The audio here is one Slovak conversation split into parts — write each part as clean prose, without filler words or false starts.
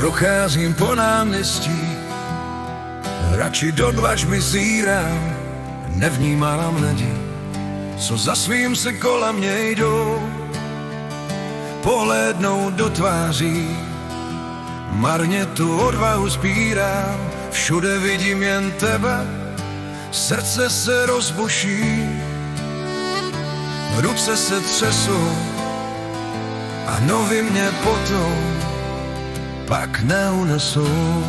Procházím po náměstí, radši do dlažby zírám, nevnímám lidi, co za svým se kolem mě jdou. Pohlédnout do tváří, marně tu odvahu sbírám, všude vidím jen tebe, srdce se rozbuší, ruce se třesou a nohy mě potom pak neunesou.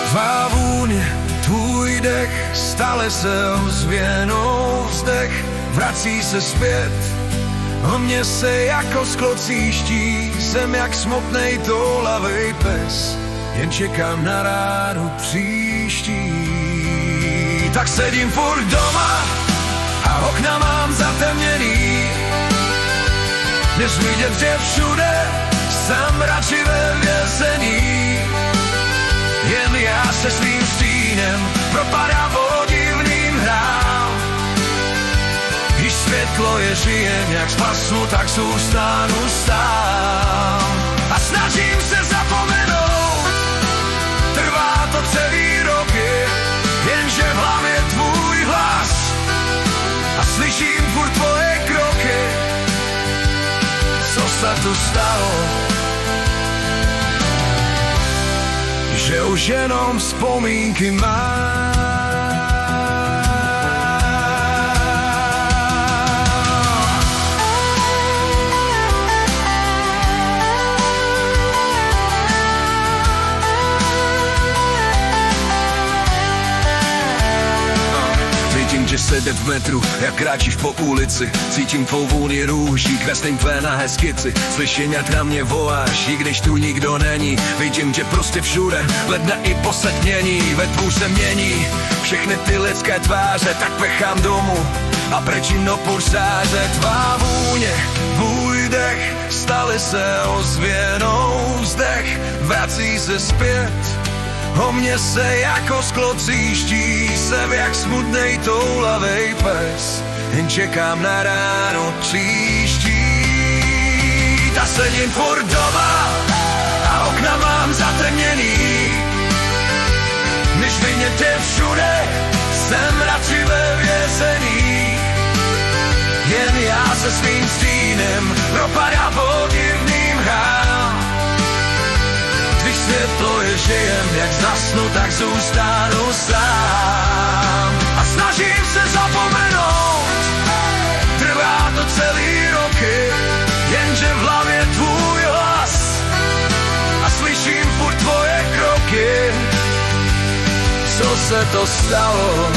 Tvá vůně, tvůj dech, stále se ozvěnou vzdech, vrací se zpět, o mě se jako sklo cíští, jsem jak smutnej toulavej pes, jen čekám na ránu příští. Tak sedím furt doma a okna mám zatemněný, než vidět, že všude jsem radši ve vězení. Jen já se svým stínem propadám podivným hrám. Když světlo je žijem, jak spasnu, tak zůstanu sám. A snažím se zapomenout, trvá to celý roky, jenže v hlavě tvůj hlas a slyším furt tvoje kroky. Co se tu stalo? Že už jenom vzpomínky mám. Cítím tě sedět v metru, jak kráčíš po ulici. Cítím tvou vůni růží, kreslím tvé nahé skici. Slyším, jak na mě voláš, i když tu nikdo není. Vidím tě prostě všude, ledne i posetmění. Ve tvůj se mění všechny ty lidské tváře, tak pechám domů a pryč do pursáře. Tvá vůně, tvůj dech, stále se ozvěnou vzdech, vrací se zpět. O mě se jako sklo cíští, jsem jak smutnej toulavej pes, jen čekám na ráno příští. Ta sedím furt doma a okna mám zatemněný, než vidět je všude, jsem radši ve vězení. Jen já se svým stínem propadám podivným hrám. Když světlo je žijem, jak zasnu, tak zůstanu sám. A snažím se zapomenout, trvá to celý roky, jenže v hlavě tvůj hlas a slyším furt tvoje kroky. Co se to stalo?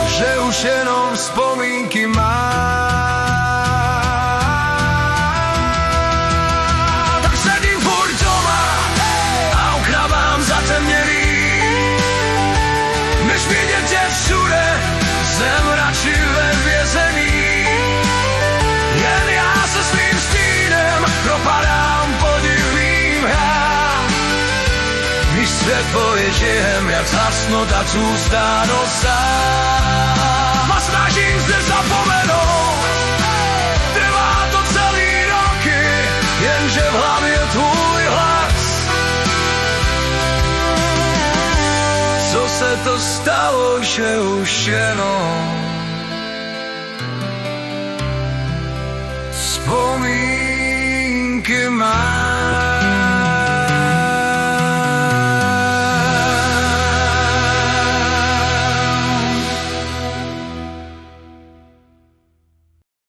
Že už jenom vzpomínky mám. Než vidět je všude, jsem radši ve vězení. Jen já se svým stínem propadám podivným hrám. Když světlo je žijem, jak zhasnu, tak zůstanu sám. A snažím se zapomenout, trvá to celý roky, jenže v hlavě tvůj hlas. Co se to stalo, že už jenom vzpomínky mám.